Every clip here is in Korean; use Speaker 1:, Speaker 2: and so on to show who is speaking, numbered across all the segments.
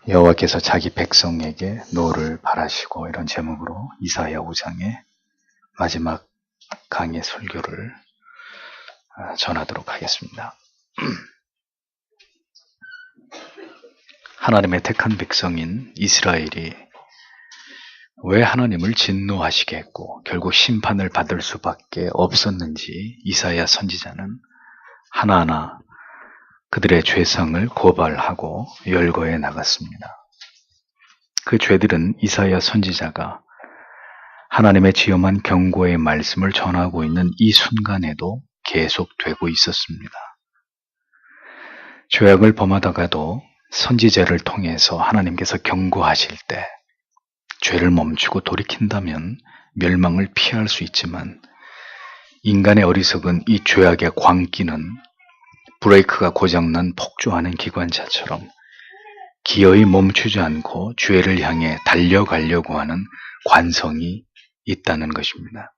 Speaker 1: 여호와께서 자기 백성에게 노를 바라시고, 이런 제목으로 이사야 5장의 마지막 강의 설교를 전하도록 하겠습니다. 하나님의 택한 백성인 이스라엘이 왜 하나님을 진노하시게 했고 결국 심판을 받을 수밖에 없었는지 이사야 선지자는 하나하나 그들의 죄성을 고발하고 열거해 나갔습니다. 그 죄들은 이사야 선지자가 하나님의 지엄한 경고의 말씀을 전하고 있는 이 순간에도 계속되고 있었습니다. 죄악을 범하다가도 선지자를 통해서 하나님께서 경고하실 때 죄를 멈추고 돌이킨다면 멸망을 피할 수 있지만, 인간의 어리석은 이 죄악의 광기는 브레이크가 고장난 폭주하는 기관차처럼 기어이 멈추지 않고 죄를 향해 달려가려고 하는 관성이 있다는 것입니다.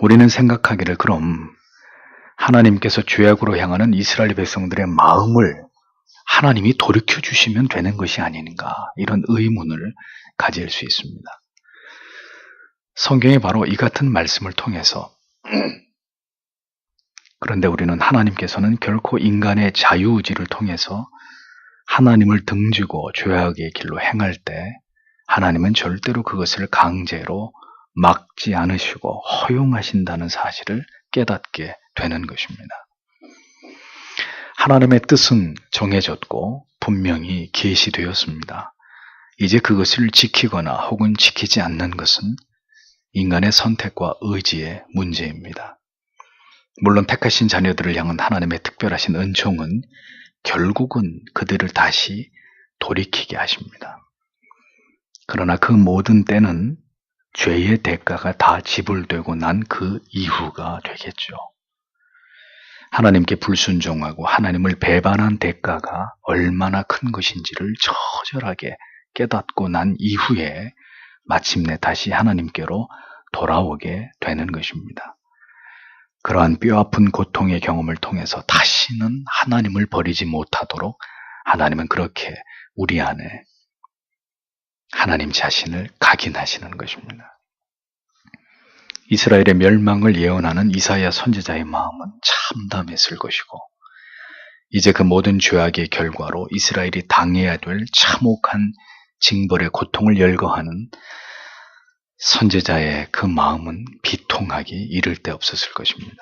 Speaker 1: 우리는 생각하기를, 그럼 하나님께서 죄악으로 향하는 이스라엘 백성들의 마음을 하나님이 돌이켜 주시면 되는 것이 아닌가, 이런 의문을 가질 수 있습니다. 성경이 바로 이 같은 말씀을 통해서 그런데 우리는 하나님께서는 결코 인간의 자유의지를 통해서 하나님을 등지고 죄악의 길로 행할 때 하나님은 절대로 그것을 강제로 막지 않으시고 허용하신다는 사실을 깨닫게 되는 것입니다. 하나님의 뜻은 정해졌고 분명히 계시되었습니다. 이제 그것을 지키거나 혹은 지키지 않는 것은 인간의 선택과 의지의 문제입니다. 물론 택하신 자녀들을 향한 하나님의 특별하신 은총은 결국은 그들을 다시 돌이키게 하십니다. 그러나 그 모든 때는 죄의 대가가 다 지불되고 난 그 이후가 되겠죠. 하나님께 불순종하고 하나님을 배반한 대가가 얼마나 큰 것인지를 처절하게 깨닫고 난 이후에 마침내 다시 하나님께로 돌아오게 되는 것입니다. 그러한 뼈아픈 고통의 경험을 통해서 다시는 하나님을 버리지 못하도록 하나님은 그렇게 우리 안에 하나님 자신을 각인하시는 것입니다. 이스라엘의 멸망을 예언하는 이사야 선지자의 마음은 참담했을 것이고, 이제 그 모든 죄악의 결과로 이스라엘이 당해야 될 참혹한 징벌의 고통을 열거하는 선지자의 그 마음은 비통하기 이를 데 없었을 것입니다.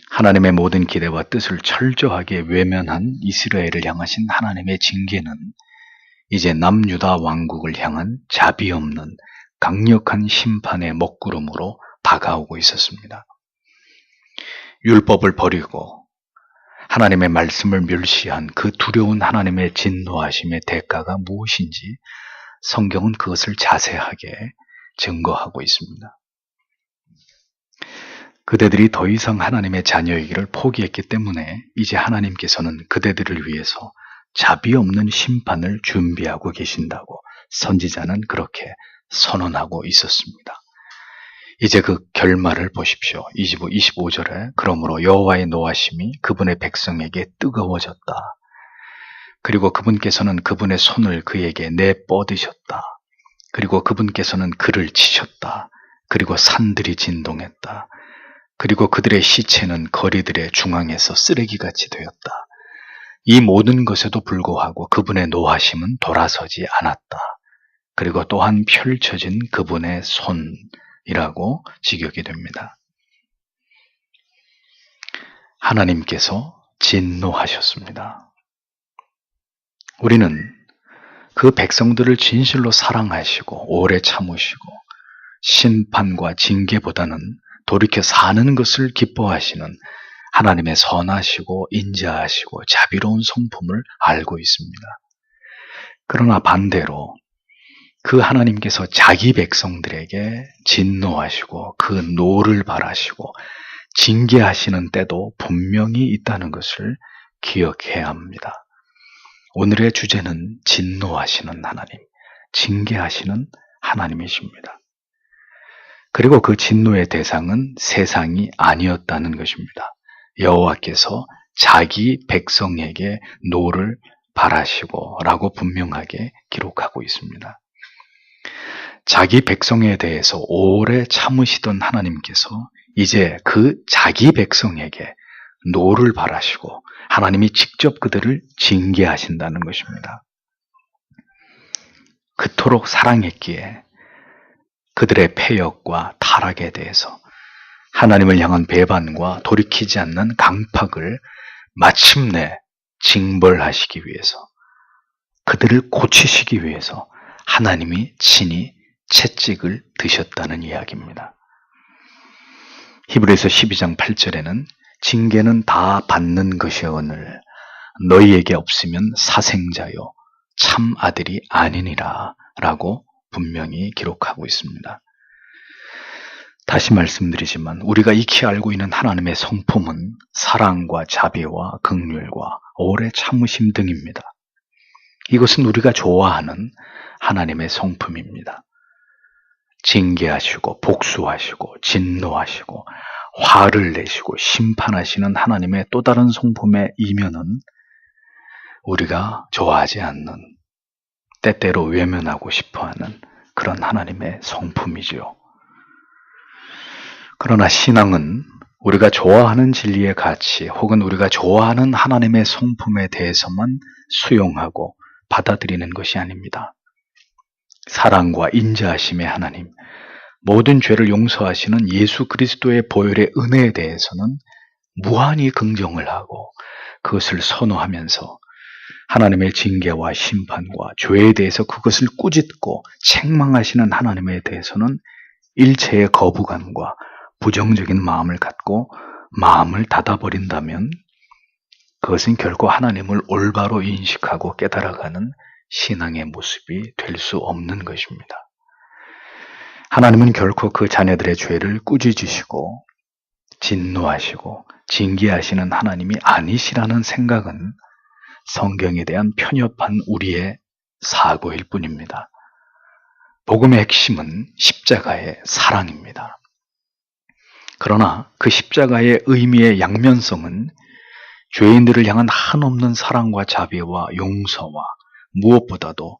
Speaker 1: 하나님의 모든 기대와 뜻을 철저하게 외면한 이스라엘을 향하신 하나님의 징계는 이제 남유다 왕국을 향한 자비 없는 강력한 심판의 먹구름으로 다가오고 있었습니다. 율법을 버리고 하나님의 말씀을 멸시한 그 두려운 하나님의 진노하심의 대가가 무엇인지 성경은 그것을 자세하게 증거하고 있습니다. 그대들이 더 이상 하나님의 자녀이기를 포기했기 때문에 이제 하나님께서는 그대들을 위해서 자비 없는 심판을 준비하고 계신다고 선지자는 그렇게 선언하고 있었습니다. 이제 그 결말을 보십시오. 25절에 그러므로 여호와의 노하심이 그분의 백성에게 뜨거워졌다. 그리고 그분께서는 그분의 손을 그에게 내뻗으셨다. 그리고 그분께서는 그를 치셨다. 그리고 산들이 진동했다. 그리고 그들의 시체는 거리들의 중앙에서 쓰레기같이 되었다. 이 모든 것에도 불구하고 그분의 노하심은 돌아서지 않았다. 그리고 또한 펼쳐진 그분의 손이라고 직역이 됩니다. 하나님께서 진노하셨습니다. 우리는 그 백성들을 진실로 사랑하시고 오래 참으시고 심판과 징계보다는 돌이켜 사는 것을 기뻐하시는 하나님의 선하시고 인자하시고 자비로운 성품을 알고 있습니다. 그러나 반대로 그 하나님께서 자기 백성들에게 진노하시고 그 노를 바라시고 징계하시는 때도 분명히 있다는 것을 기억해야 합니다. 오늘의 주제는 진노하시는 하나님, 징계하시는 하나님이십니다. 그리고 그 진노의 대상은 세상이 아니었다는 것입니다. 여호와께서 자기 백성에게 노를 바라시고 라고 분명하게 기록하고 있습니다. 자기 백성에 대해서 오래 참으시던 하나님께서 이제 그 자기 백성에게 노를 바라시고 하나님이 직접 그들을 징계하신다는 것입니다. 그토록 사랑했기에 그들의 패역과 타락에 대해서 하나님을 향한 배반과 돌이키지 않는 강팍을 마침내 징벌하시기 위해서, 그들을 고치시기 위해서 하나님이 친히 채찍을 드셨다는 이야기입니다. 히브리서 12장 8절에는 징계는 다 받는 것이오늘 너희에게 없으면 사생자요 참 아들이 아니니라 라고 분명히 기록하고 있습니다. 다시 말씀드리지만 우리가 익히 알고 있는 하나님의 성품은 사랑과 자비와 긍휼과 오래 참으심 등입니다. 이것은 우리가 좋아하는 하나님의 성품입니다. 징계하시고 복수하시고 진노하시고 화를 내시고 심판하시는 하나님의 또 다른 성품의 이면은 우리가 좋아하지 않는, 때때로 외면하고 싶어하는 그런 하나님의 성품이지요. 그러나 신앙은 우리가 좋아하는 진리의 가치 혹은 우리가 좋아하는 하나님의 성품에 대해서만 수용하고 받아들이는 것이 아닙니다. 사랑과 인자하심의 하나님, 모든 죄를 용서하시는 예수 그리스도의 보혈의 은혜에 대해서는 무한히 긍정을 하고 그것을 선호하면서 하나님의 징계와 심판과 죄에 대해서 그것을 꾸짖고 책망하시는 하나님에 대해서는 일체의 거부감과 부정적인 마음을 갖고 마음을 닫아버린다면 그것은 결코 하나님을 올바로 인식하고 깨달아가는 신앙의 모습이 될 수 없는 것입니다. 하나님은 결코 그 자녀들의 죄를 꾸짖으시고 진노하시고 징계하시는 하나님이 아니시라는 생각은 성경에 대한 편협한 우리의 사고일 뿐입니다. 복음의 핵심은 십자가의 사랑입니다. 그러나 그 십자가의 의미의 양면성은 죄인들을 향한 한없는 사랑과 자비와 용서와 무엇보다도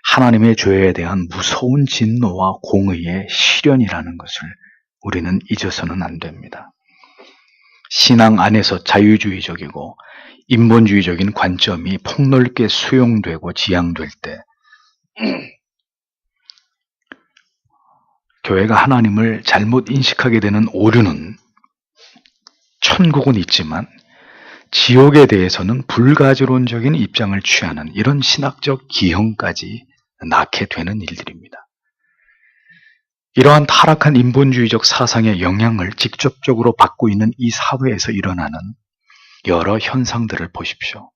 Speaker 1: 하나님의 죄에 대한 무서운 진노와 공의의 실현이라는 것을 우리는 잊어서는 안 됩니다. 신앙 안에서 자유주의적이고 인본주의적인 관점이 폭넓게 수용되고 지향될 때 교회가 하나님을 잘못 인식하게 되는 오류는 천국은 있지만 지옥에 대해서는 불가지론적인 입장을 취하는 이런 신학적 기형까지 낳게 되는 일들입니다. 이러한 타락한 인본주의적 사상의 영향을 직접적으로 받고 있는 이 사회에서 일어나는 여러 현상들을 보십시오.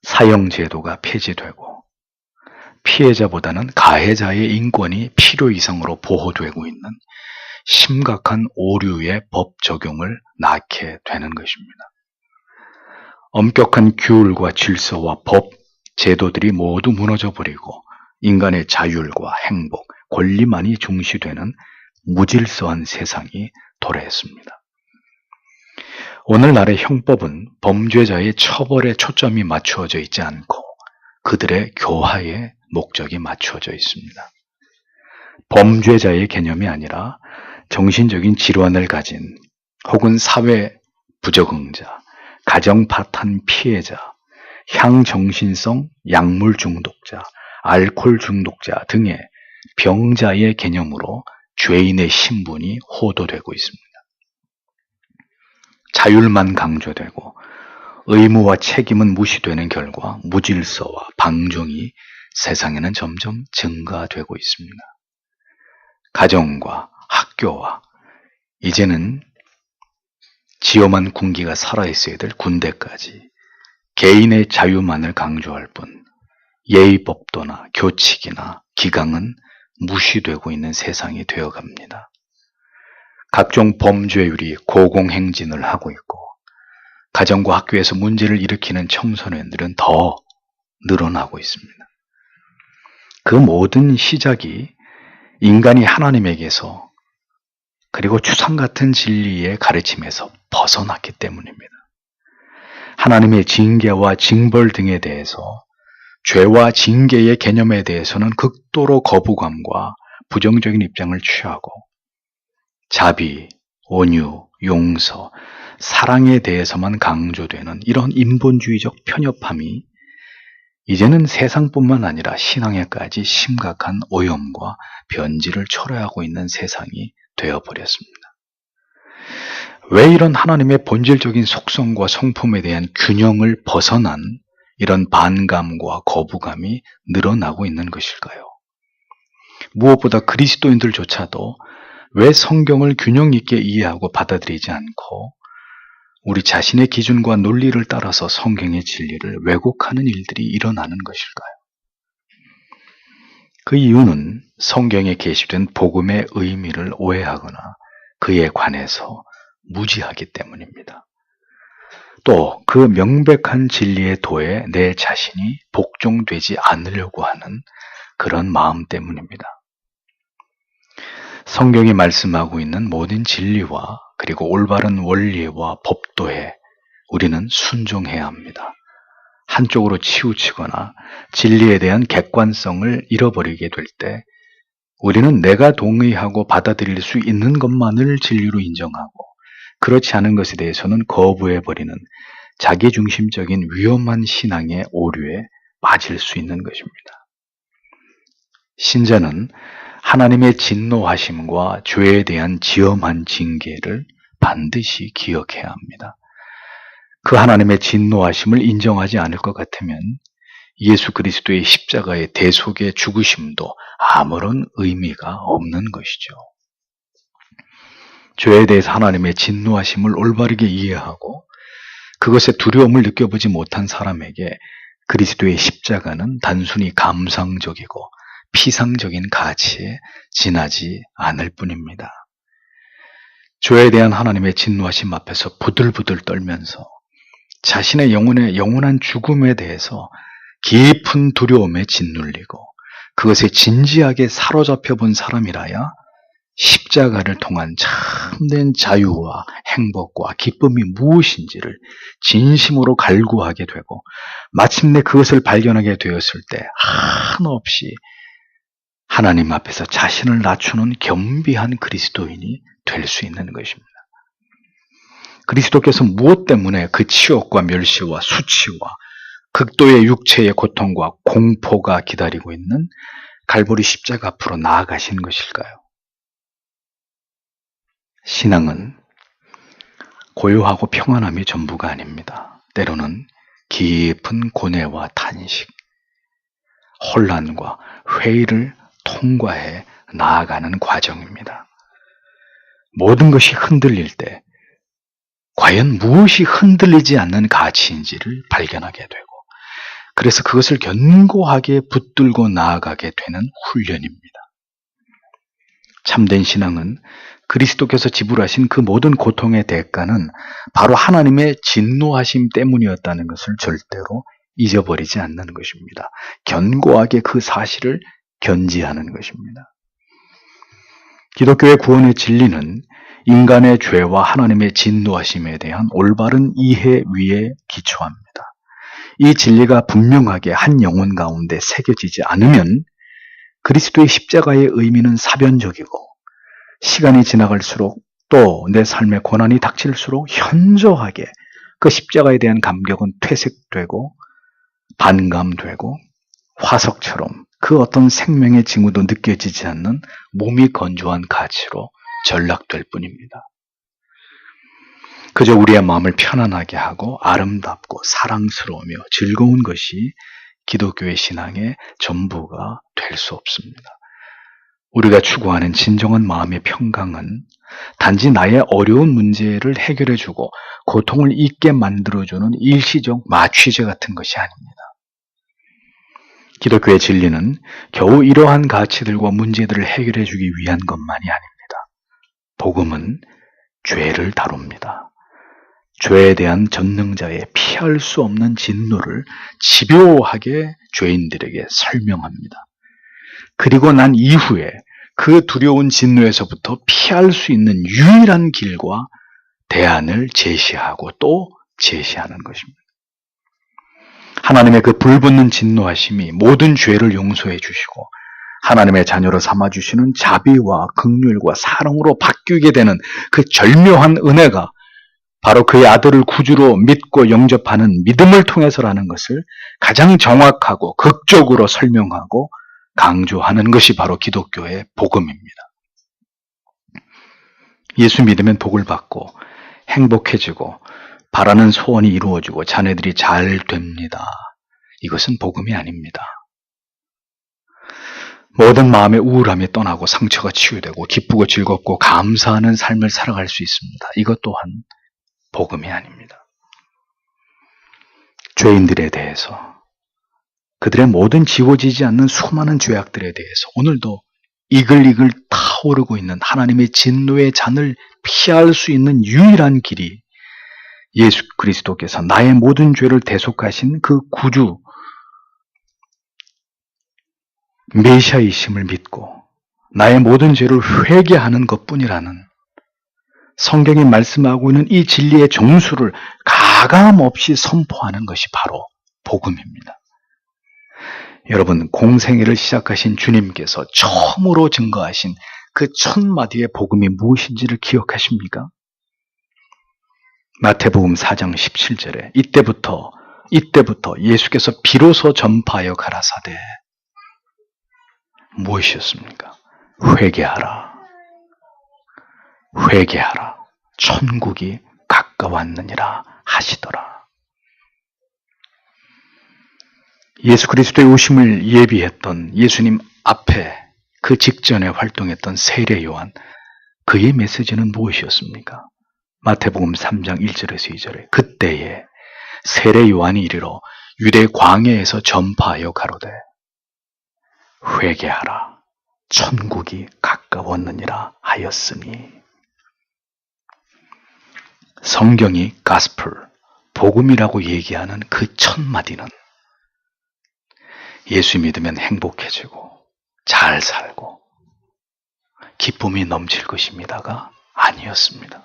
Speaker 1: 사형제도가 폐지되고 피해자보다는 가해자의 인권이 필요 이상으로 보호되고 있는 심각한 오류의 법 적용을 낳게 되는 것입니다. 엄격한 규율과 질서와 법, 제도들이 모두 무너져버리고 인간의 자율과 행복, 권리만이 중시되는 무질서한 세상이 도래했습니다. 오늘날의 형법은 범죄자의 처벌에 초점이 맞추어져 있지 않고 그들의 교화에 목적이 맞추어져 있습니다. 범죄자의 개념이 아니라 정신적인 질환을 가진 혹은 사회 부적응자, 가정 파탄 피해자, 향정신성 약물 중독자, 알코올 중독자 등의 병자의 개념으로 죄인의 신분이 호도되고 있습니다. 자율만 강조되고 의무와 책임은 무시되는 결과 무질서와 방종이 세상에는 점점 증가되고 있습니다. 가정과 학교와 이제는 지엄한 군기가 살아있어야 될 군대까지 개인의 자유만을 강조할 뿐 예의법도나 교칙이나 기강은 무시되고 있는 세상이 되어갑니다. 각종 범죄율이 고공행진을 하고 있고 가정과 학교에서 문제를 일으키는 청소년들은 더 늘어나고 있습니다. 그 모든 시작이 인간이 하나님에게서 그리고 추상 같은 진리의 가르침에서 벗어났기 때문입니다. 하나님의 징계와 징벌 등에 대해서 죄와 징계의 개념에 대해서는 극도로 거부감과 부정적인 입장을 취하고 자비, 온유, 용서, 사랑에 대해서만 강조되는 이런 인본주의적 편협함이 이제는 세상뿐만 아니라 신앙에까지 심각한 오염과 변질을 초래하고 있는 세상이 되어버렸습니다. 왜 이런 하나님의 본질적인 속성과 성품에 대한 균형을 벗어난 이런 반감과 거부감이 늘어나고 있는 것일까요? 무엇보다 그리스도인들조차도 왜 성경을 균형 있게 이해하고 받아들이지 않고 우리 자신의 기준과 논리를 따라서 성경의 진리를 왜곡하는 일들이 일어나는 것일까요? 그 이유는 성경에 게시된 복음의 의미를 오해하거나 그에 관해서 무지하기 때문입니다. 또 그 명백한 진리의 도에 내 자신이 복종되지 않으려고 하는 그런 마음 때문입니다. 성경이 말씀하고 있는 모든 진리와 그리고 올바른 원리와 법도에 우리는 순종해야 합니다. 한쪽으로 치우치거나 진리에 대한 객관성을 잃어버리게 될 때 우리는 내가 동의하고 받아들일 수 있는 것만을 진리로 인정하고 그렇지 않은 것에 대해서는 거부해버리는 자기중심적인 위험한 신앙의 오류에 빠질 수 있는 것입니다. 신자는 하나님의 진노하심과 죄에 대한 지엄한 징계를 반드시 기억해야 합니다. 그 하나님의 진노하심을 인정하지 않을 것 같으면 예수 그리스도의 십자가의 대속의 죽으심도 아무런 의미가 없는 것이죠. 죄에 대해서 하나님의 진노하심을 올바르게 이해하고 그것의 두려움을 느껴보지 못한 사람에게 그리스도의 십자가는 단순히 감상적이고 피상적인 가치에 지나지 않을 뿐입니다. 죄에 대한 하나님의 진노하심 앞에서 부들부들 떨면서 자신의 영원한 죽음에 대해서 깊은 두려움에 짓눌리고 그것에 진지하게 사로잡혀 본 사람이라야 십자가를 통한 참된 자유와 행복과 기쁨이 무엇인지를 진심으로 갈구하게 되고 마침내 그것을 발견하게 되었을 때 한없이 하나님 앞에서 자신을 낮추는 겸비한 그리스도인이 될 수 있는 것입니다. 그리스도께서 무엇 때문에 그 치욕과 멸시와 수치와 극도의 육체의 고통과 공포가 기다리고 있는 갈보리 십자가 앞으로 나아가신 것일까요? 신앙은 고요하고 평안함이 전부가 아닙니다. 때로는 깊은 고뇌와 탄식, 혼란과 회의를 통과해 나아가는 과정입니다. 모든 것이 흔들릴 때 과연 무엇이 흔들리지 않는 가치인지를 발견하게 되고 그래서 그것을 견고하게 붙들고 나아가게 되는 훈련입니다. 참된 신앙은 그리스도께서 지불하신 그 모든 고통의 대가는 바로 하나님의 진노하심 때문이었다는 것을 절대로 잊어버리지 않는 것입니다. 견고하게 그 사실을 견지하는 것입니다. 기독교의 구원의 진리는 인간의 죄와 하나님의 진노하심에 대한 올바른 이해 위에 기초합니다. 이 진리가 분명하게 한 영혼 가운데 새겨지지 않으면 그리스도의 십자가의 의미는 사변적이고 시간이 지나갈수록 또 내 삶에 고난이 닥칠수록 현저하게 그 십자가에 대한 감격은 퇴색되고 반감되고 화석처럼 그 어떤 생명의 징후도 느껴지지 않는 몸이 건조한 가치로 전락될 뿐입니다. 그저 우리의 마음을 편안하게 하고 아름답고 사랑스러우며 즐거운 것이 기독교의 신앙의 전부가 될 수 없습니다. 우리가 추구하는 진정한 마음의 평강은 단지 나의 어려운 문제를 해결해주고 고통을 잊게 만들어주는 일시적 마취제 같은 것이 아닙니다. 기독교의 진리는 겨우 이러한 가치들과 문제들을 해결해주기 위한 것만이 아닙니다. 복음은 죄를 다룹니다. 죄에 대한 전능자의 피할 수 없는 진노를 집요하게 죄인들에게 설명합니다. 그리고 난 이후에 그 두려운 진노에서부터 피할 수 있는 유일한 길과 대안을 제시하고 또 제시하는 것입니다. 하나님의 그 불붙는 진노하심이 모든 죄를 용서해 주시고 하나님의 자녀로 삼아주시는 자비와 긍휼과 사랑으로 바뀌게 되는 그 절묘한 은혜가 바로 그의 아들을 구주로 믿고 영접하는 믿음을 통해서라는 것을 가장 정확하고 극적으로 설명하고 강조하는 것이 바로 기독교의 복음입니다. 예수 믿으면 복을 받고 행복해지고 바라는 소원이 이루어지고 자녀들이 잘 됩니다. 이것은 복음이 아닙니다. 모든 마음의 우울함이 떠나고 상처가 치유되고 기쁘고 즐겁고 감사하는 삶을 살아갈 수 있습니다. 이것 또한 복음이 아닙니다. 죄인들에 대해서, 그들의 모든 지워지지 않는 수많은 죄악들에 대해서 오늘도 이글이글 타오르고 있는 하나님의 진노의 잔을 피할 수 있는 유일한 길이 예수 그리스도께서 나의 모든 죄를 대속하신 그 구주 메시아이심을 믿고 나의 모든 죄를 회개하는 것뿐이라는 성경이 말씀하고 있는 이 진리의 정수를 가감없이 선포하는 것이 바로 복음입니다. 여러분, 공생애를 시작하신 주님께서 처음으로 증거하신 그 첫 마디의 복음이 무엇인지를 기억하십니까? 마태복음 4장 17절에 이때부터 예수께서 비로소 전파하여 가라사대 무엇이었습니까? 회개하라. 회개하라. 천국이 가까웠느니라 하시더라. 예수 그리스도의 오심을 예비했던 예수님 앞에 그 직전에 활동했던 세례 요한, 그의 메시지는 무엇이었습니까? 마태복음 3장 1절에서 2절에 그때에 세례 요한이 이르러 유대 광야에서 전파하여 가로되 회개하라. 천국이 가까웠느니라 하였으니. 성경이 가스펠, 복음이라고 얘기하는 그 첫 마디는 예수 믿으면 행복해지고 잘 살고 기쁨이 넘칠 것입니다가 아니었습니다.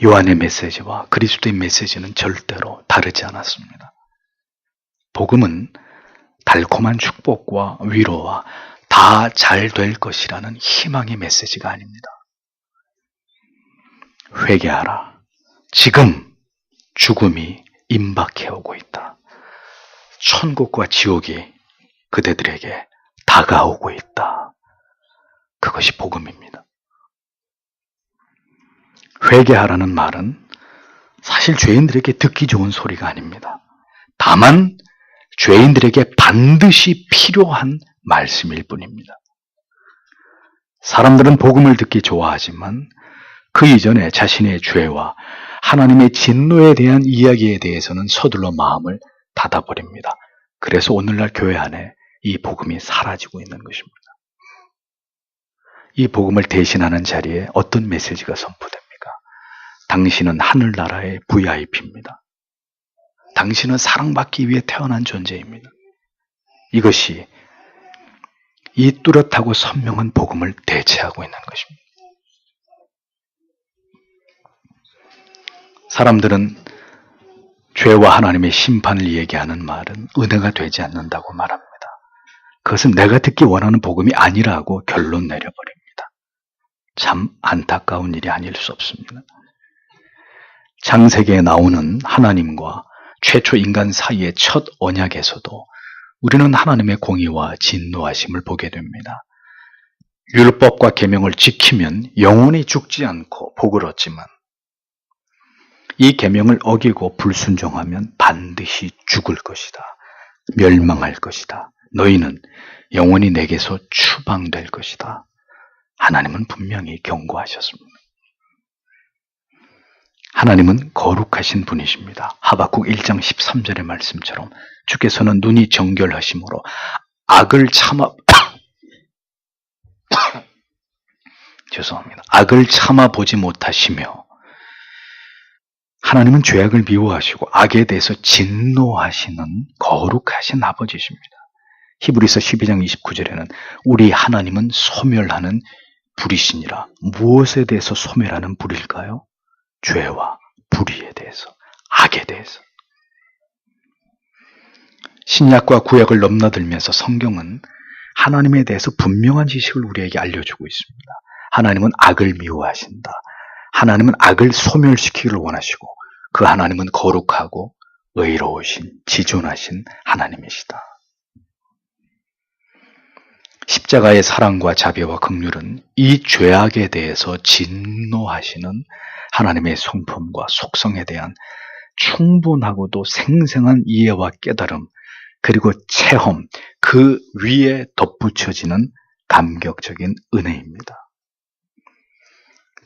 Speaker 1: 요한의 메시지와 그리스도의 메시지는 절대로 다르지 않았습니다. 복음은 달콤한 축복과 위로와 다 잘 될 것이라는 희망의 메시지가 아닙니다. 회개하라. 지금 죽음이 임박해오고 있다. 천국과 지옥이 그대들에게 다가오고 있다. 그것이 복음입니다. 회개하라는 말은 사실 죄인들에게 듣기 좋은 소리가 아닙니다. 다만 죄인들에게 반드시 필요한 말씀일 뿐입니다. 사람들은 복음을 듣기 좋아하지만 그 이전에 자신의 죄와 하나님의 진노에 대한 이야기에 대해서는 서둘러 마음을 닫아버립니다. 그래서 오늘날 교회 안에 이 복음이 사라지고 있는 것입니다. 이 복음을 대신하는 자리에 어떤 메시지가 선포됩니까? 당신은 하늘나라의 VIP입니다. 당신은 사랑받기 위해 태어난 존재입니다. 이것이 이 뚜렷하고 선명한 복음을 대체하고 있는 것입니다. 사람들은 죄와 하나님의 심판을 얘기하는 말은 은혜가 되지 않는다고 말합니다. 그것은 내가 듣기 원하는 복음이 아니라고 결론 내려버립니다. 참 안타까운 일이 아닐 수 없습니다. 창세기에 나오는 하나님과 최초 인간 사이의 첫 언약에서도 우리는 하나님의 공의와 진노하심을 보게 됩니다. 율법과 계명을 지키면 영원히 죽지 않고 복을 얻지만 이 계명을 어기고 불순종하면 반드시 죽을 것이다. 멸망할 것이다. 너희는 영원히 내게서 추방될 것이다. 하나님은 분명히 경고하셨습니다. 하나님은 거룩하신 분이십니다. 하박국 1장 13절의 말씀처럼 주께서는 눈이 정결하심으로 악을 참아 죄송합니다. 악을 참아 보지 못하시며 하나님은 죄악을 미워하시고 악에 대해서 진노하시는 거룩하신 아버지십니다. 히브리서 12장 29절에는 우리 하나님은 소멸하는 불이시니라. 무엇에 대해서 소멸하는 불일까요? 죄와 불의에 대해서, 악에 대해서. 신약과 구약을 넘나들면서 성경은 하나님에 대해서 분명한 지식을 우리에게 알려주고 있습니다. 하나님은 악을 미워하신다. 하나님은 악을 소멸시키기를 원하시고 그 하나님은 거룩하고 의로우신 지존하신 하나님이시다. 십자가의 사랑과 자비와 긍휼은 이 죄악에 대해서 진노하시는 하나님의 성품과 속성에 대한 충분하고도 생생한 이해와 깨달음, 그리고 체험, 그 위에 덧붙여지는 감격적인 은혜입니다.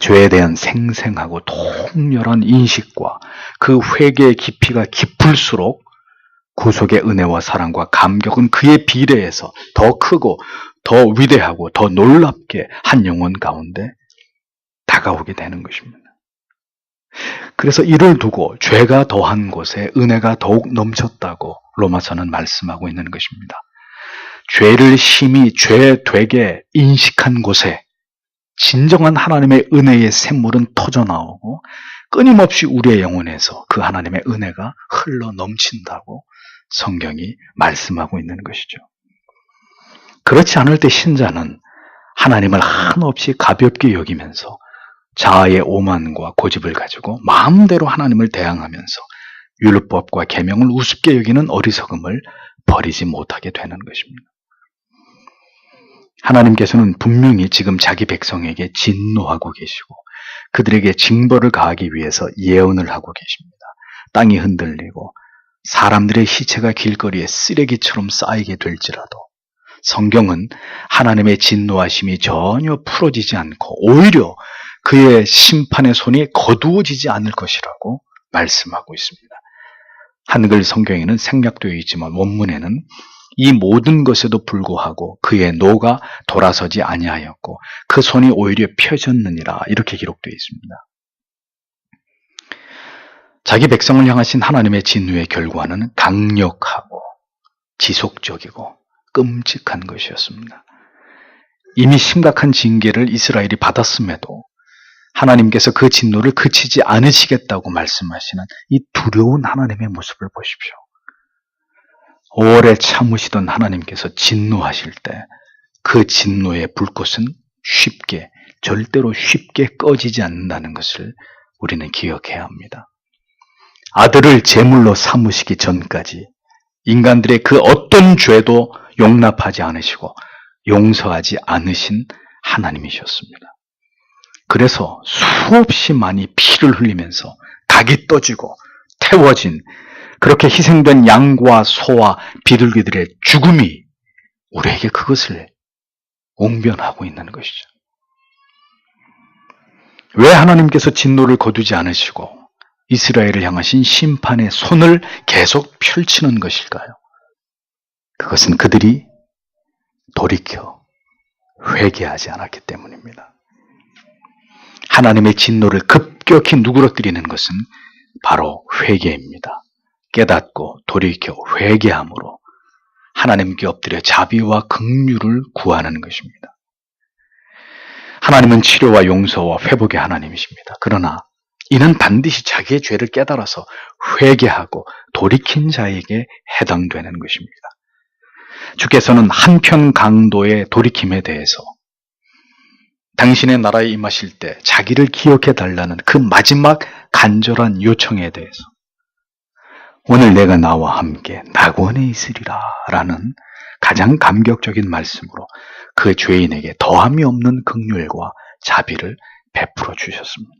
Speaker 1: 죄에 대한 생생하고 통렬한 인식과 그 회개의 깊이가 깊을수록 구속의 은혜와 사랑과 감격은 그에 비례해서 더 크고 더 위대하고 더 놀랍게 한 영혼 가운데 다가오게 되는 것입니다. 그래서 이를 두고 죄가 더한 곳에 은혜가 더욱 넘쳤다고 로마서는 말씀하고 있는 것입니다. 죄를 심히 죄되게 인식한 곳에 진정한 하나님의 은혜의 샘물은 터져나오고 끊임없이 우리의 영혼에서 그 하나님의 은혜가 흘러 넘친다고 성경이 말씀하고 있는 것이죠. 그렇지 않을 때 신자는 하나님을 한없이 가볍게 여기면서 자아의 오만과 고집을 가지고 마음대로 하나님을 대항하면서 율법과 계명을 우습게 여기는 어리석음을 버리지 못하게 되는 것입니다. 하나님께서는 분명히 지금 자기 백성에게 진노하고 계시고 그들에게 징벌을 가하기 위해서 예언을 하고 계십니다. 땅이 흔들리고 사람들의 시체가 길거리에 쓰레기처럼 쌓이게 될지라도 성경은 하나님의 진노하심이 전혀 풀어지지 않고 오히려 그의 심판의 손이 거두어지지 않을 것이라고 말씀하고 있습니다. 한글 성경에는 생략되어 있지만 원문에는 이 모든 것에도 불구하고 그의 노가 돌아서지 아니하였고 그 손이 오히려 펴졌느니라 이렇게 기록되어 있습니다. 자기 백성을 향하신 하나님의 진노의 결과는 강력하고 지속적이고 끔찍한 것이었습니다. 이미 심각한 징계를 이스라엘이 받았음에도 하나님께서 그 진노를 그치지 않으시겠다고 말씀하시는 이 두려운 하나님의 모습을 보십시오. 오래 참으시던 하나님께서 진노하실 때 그 진노의 불꽃은 쉽게, 절대로 쉽게 꺼지지 않는다는 것을 우리는 기억해야 합니다. 아들을 제물로 삼으시기 전까지 인간들의 그 어떤 죄도 용납하지 않으시고 용서하지 않으신 하나님이셨습니다. 그래서 수없이 많이 피를 흘리면서 각이 떠지고 태워진 그렇게 희생된 양과 소와 비둘기들의 죽음이 우리에게 그것을 옹변하고 있는 것이죠. 왜 하나님께서 진노를 거두지 않으시고 이스라엘을 향하신 심판의 손을 계속 펼치는 것일까요? 그것은 그들이 돌이켜 회개하지 않았기 때문입니다. 하나님의 진노를 급격히 누그러뜨리는 것은 바로 회개입니다. 깨닫고 돌이켜 회개함으로 하나님께 엎드려 자비와 긍휼을 구하는 것입니다. 하나님은 치료와 용서와 회복의 하나님이십니다. 그러나 이는 반드시 자기의 죄를 깨달아서 회개하고 돌이킨 자에게 해당되는 것입니다. 주께서는 한편 강도의 돌이킴에 대해서 당신의 나라에 임하실 때 자기를 기억해 달라는 그 마지막 간절한 요청에 대해서 오늘 내가 나와 함께 낙원에 있으리라 라는 가장 감격적인 말씀으로 그 죄인에게 더함이 없는 긍휼과 자비를 베풀어 주셨습니다.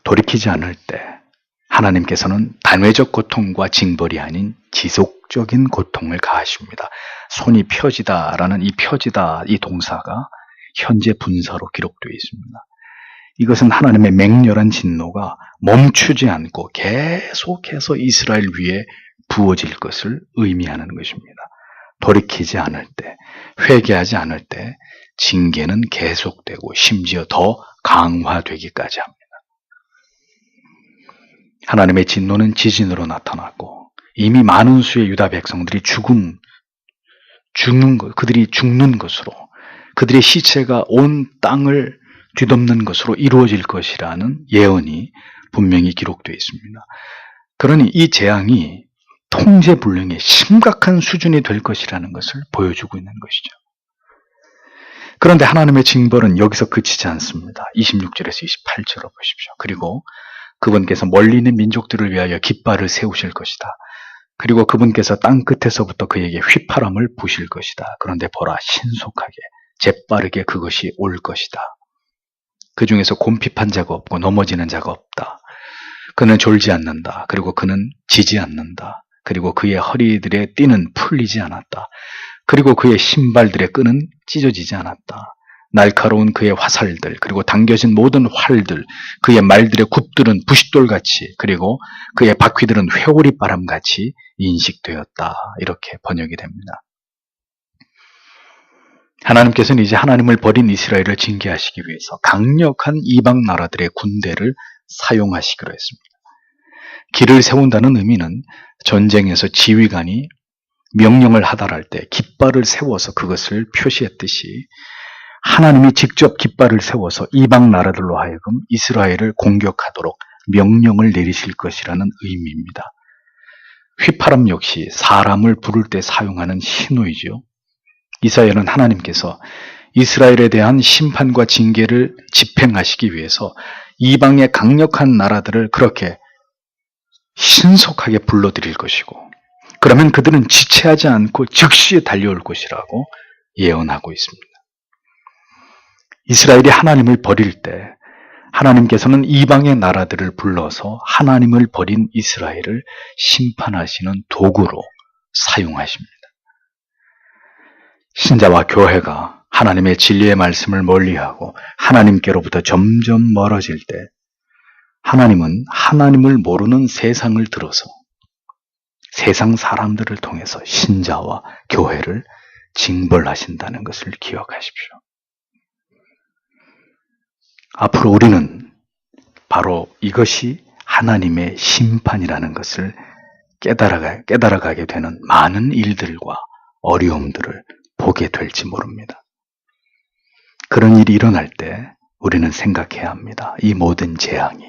Speaker 1: 돌이키지 않을 때 하나님께서는 단회적 고통과 징벌이 아닌 지속적인 고통을 가하십니다. 손이 펴지다라는 이 펴지다 이 동사가 현재 분사로 기록되어 있습니다. 이것은 하나님의 맹렬한 진노가 멈추지 않고 계속해서 이스라엘 위에 부어질 것을 의미하는 것입니다. 돌이키지 않을 때, 회개하지 않을 때 징계는 계속되고 심지어 더 강화되기까지 합니다. 하나님의 진노는 지진으로 나타났고 이미 많은 수의 유다 백성들이 그들이 죽는 것으로 그들의 시체가 온 땅을 뒤덮는 것으로 이루어질 것이라는 예언이 분명히 기록되어 있습니다. 그러니 이 재앙이 통제불능의 심각한 수준이 될 것이라는 것을 보여주고 있는 것이죠. 그런데 하나님의 징벌은 여기서 그치지 않습니다. 26절에서 28절을 보십시오. 그리고 그분께서 멀리 있는 민족들을 위하여 깃발을 세우실 것이다. 그리고 그분께서 땅 끝에서부터 그에게 휘파람을 부실 것이다. 그런데 보라, 신속하게 재빠르게 그것이 올 것이다. 그 중에서 곰핍한 자가 없고 넘어지는 자가 없다. 그는 졸지 않는다. 그리고 그는 지지 않는다. 그리고 그의 허리들의 띠는 풀리지 않았다. 그리고 그의 신발들의 끈은 찢어지지 않았다. 날카로운 그의 화살들, 그리고 당겨진 모든 활들, 그의 말들의 굽들은 부싯돌같이, 그리고 그의 바퀴들은 회오리바람같이 인식되었다. 이렇게 번역이 됩니다. 하나님께서는 이제 하나님을 버린 이스라엘을 징계하시기 위해서 강력한 이방 나라들의 군대를 사용하시기로 했습니다. 길을 세운다는 의미는 전쟁에서 지휘관이 명령을 하달할 때 깃발을 세워서 그것을 표시했듯이 하나님이 직접 깃발을 세워서 이방 나라들로 하여금 이스라엘을 공격하도록 명령을 내리실 것이라는 의미입니다. 휘파람 역시 사람을 부를 때 사용하는 신호이죠. 이사야는 하나님께서 이스라엘에 대한 심판과 징계를 집행하시기 위해서 이방의 강력한 나라들을 그렇게 신속하게 불러들일 것이고, 그러면 그들은 지체하지 않고 즉시 달려올 것이라고 예언하고 있습니다. 이스라엘이 하나님을 버릴 때 하나님께서는 이방의 나라들을 불러서 하나님을 버린 이스라엘을 심판하시는 도구로 사용하십니다. 신자와 교회가 하나님의 진리의 말씀을 멀리하고 하나님께로부터 점점 멀어질 때 하나님은 하나님을 모르는 세상을 들어서 세상 사람들을 통해서 신자와 교회를 징벌하신다는 것을 기억하십시오. 앞으로 우리는 바로 이것이 하나님의 심판이라는 것을 깨달아가게 되는 많은 일들과 어려움들을 보게 될지 모릅니다. 그런 일이 일어날 때 우리는 생각해야 합니다. 이 모든 재앙이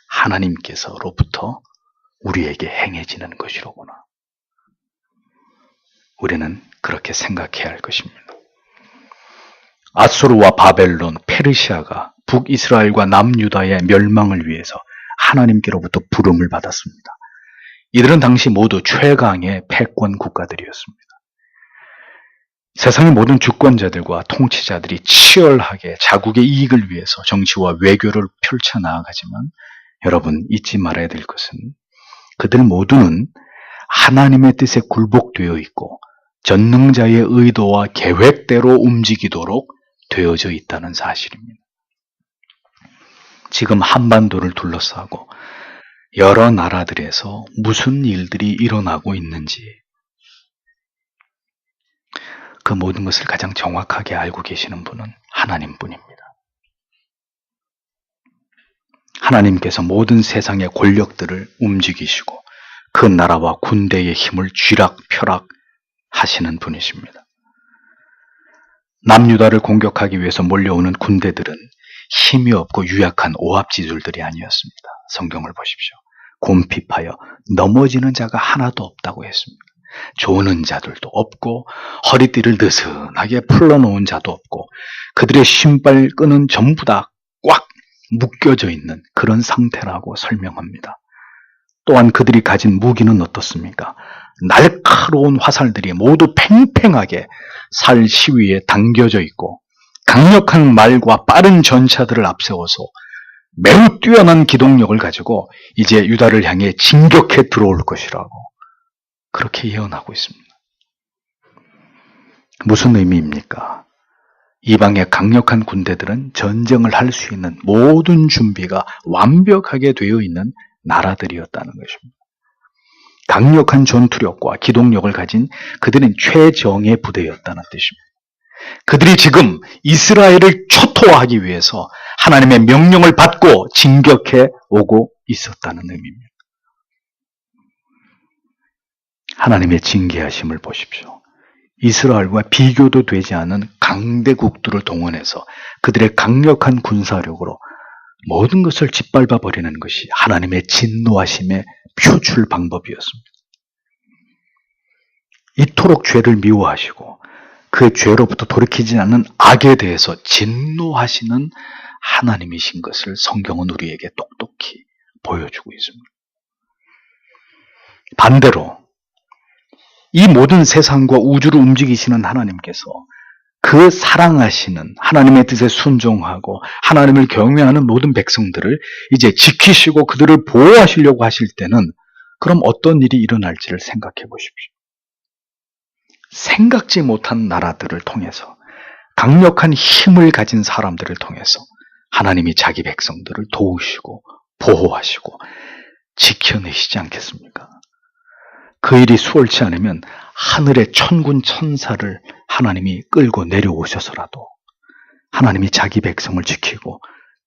Speaker 1: 하나님께서로부터 우리에게 행해지는 것이로구나. 우리는 그렇게 생각해야 할 것입니다. 아수르와 바벨론, 페르시아가 북이스라엘과 남유다의 멸망을 위해서 하나님께로부터 부름을 받았습니다. 이들은 당시 모두 최강의 패권 국가들이었습니다. 세상의 모든 주권자들과 통치자들이 치열하게 자국의 이익을 위해서 정치와 외교를 펼쳐나가지만 여러분 잊지 말아야 될 것은 그들 모두는 하나님의 뜻에 굴복되어 있고 전능자의 의도와 계획대로 움직이도록 되어져 있다는 사실입니다. 지금 한반도를 둘러싸고 여러 나라들에서 무슨 일들이 일어나고 있는지 그 모든 것을 가장 정확하게 알고 계시는 분은 하나님뿐입니다. 하나님께서 모든 세상의 권력들을 움직이시고 그 나라와 군대의 힘을 쥐락펴락 하시는 분이십니다. 남유다를 공격하기 위해서 몰려오는 군대들은 힘이 없고 유약한 오합지졸들이 아니었습니다. 성경을 보십시오. 곰핍하여 넘어지는 자가 하나도 없다고 했습니다. 조는 자들도 없고 허리띠를 느슨하게 풀러놓은 자도 없고 그들의 신발끈은 전부 다 꽉 묶여져 있는 그런 상태라고 설명합니다. 또한 그들이 가진 무기는 어떻습니까? 날카로운 화살들이 모두 팽팽하게 살 시위에 당겨져 있고 강력한 말과 빠른 전차들을 앞세워서 매우 뛰어난 기동력을 가지고 이제 유다를 향해 진격해 들어올 것이라고 그렇게 예언하고 있습니다. 무슨 의미입니까? 이방의 강력한 군대들은 전쟁을 할 수 있는 모든 준비가 완벽하게 되어 있는 나라들이었다는 것입니다. 강력한 전투력과 기동력을 가진 그들은 최정예 부대였다는 뜻입니다. 그들이 지금 이스라엘을 초토화하기 위해서 하나님의 명령을 받고 진격해 오고 있었다는 의미입니다. 하나님의 징계하심을 보십시오. 이스라엘과 비교도 되지 않은 강대국들을 동원해서 그들의 강력한 군사력으로 모든 것을 짓밟아 버리는 것이 하나님의 진노하심의 표출 방법이었습니다. 이토록 죄를 미워하시고 그 죄로부터 돌이키지 않는 악에 대해서 진노하시는 하나님이신 것을 성경은 우리에게 똑똑히 보여주고 있습니다. 반대로 이 모든 세상과 우주를 움직이시는 하나님께서 그 사랑하시는 하나님의 뜻에 순종하고 하나님을 경외하는 모든 백성들을 이제 지키시고 그들을 보호하시려고 하실 때는 그럼 어떤 일이 일어날지를 생각해 보십시오. 생각지 못한 나라들을 통해서 강력한 힘을 가진 사람들을 통해서 하나님이 자기 백성들을 도우시고 보호하시고 지켜내시지 않겠습니까? 그 일이 수월치 않으면 하늘의 천군 천사를 하나님이 끌고 내려오셔서라도 하나님이 자기 백성을 지키고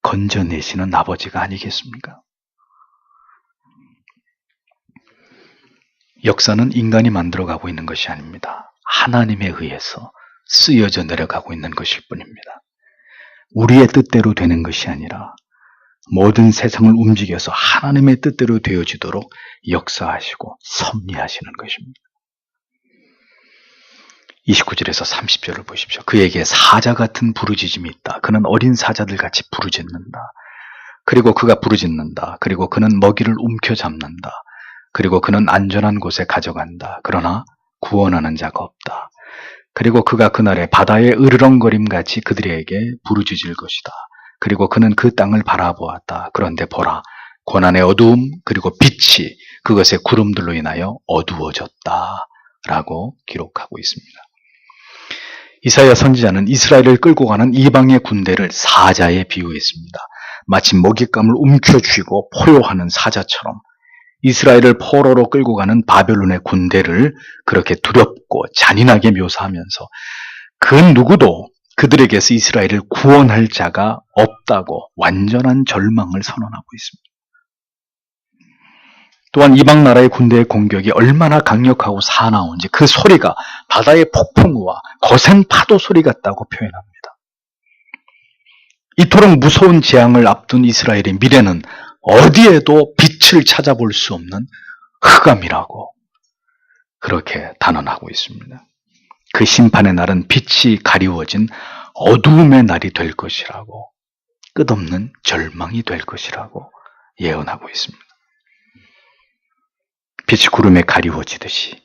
Speaker 1: 건져내시는 아버지가 아니겠습니까? 역사는 인간이 만들어가고 있는 것이 아닙니다. 하나님에 의해서 쓰여져 내려가고 있는 것일 뿐입니다. 우리의 뜻대로 되는 것이 아니라 모든 세상을 움직여서 하나님의 뜻대로 되어지도록 역사하시고 섭리하시는 것입니다. 29절에서 30절을 보십시오. 그에게 사자 같은 부르짖음이 있다. 그는 어린 사자들 같이 부르짖는다. 그리고 그가 부르짖는다. 그리고 그는 먹이를 움켜잡는다. 그리고 그는 안전한 곳에 가져간다. 그러나 구원하는 자가 없다. 그리고 그가 그날에 바다의 으르렁거림같이 그들에게 부르짖을 것이다. 그리고 그는 그 땅을 바라보았다. 그런데 보라, 고난의 어두움 그리고 빛이 그것의 구름들로 인하여 어두워졌다. 라고 기록하고 있습니다. 이사야 선지자는 이스라엘을 끌고 가는 이방의 군대를 사자에 비유했습니다. 마치 먹잇감을 움켜쥐고 포효하는 사자처럼 이스라엘을 포로로 끌고 가는 바벨론의 군대를 그렇게 두렵고 잔인하게 묘사하면서 그 누구도 그들에게서 이스라엘을 구원할 자가 없다고 완전한 절망을 선언하고 있습니다. 또한 이방 나라의 군대의 공격이 얼마나 강력하고 사나운지 그 소리가 바다의 폭풍우와 거센 파도 소리 같다고 표현합니다. 이토록 무서운 재앙을 앞둔 이스라엘의 미래는 어디에도 빛을 찾아볼 수 없는 흑암이라고 그렇게 단언하고 있습니다. 그 심판의 날은 빛이 가리워진 어두움의 날이 될 것이라고, 끝없는 절망이 될 것이라고 예언하고 있습니다. 빛이 구름에 가리워지듯이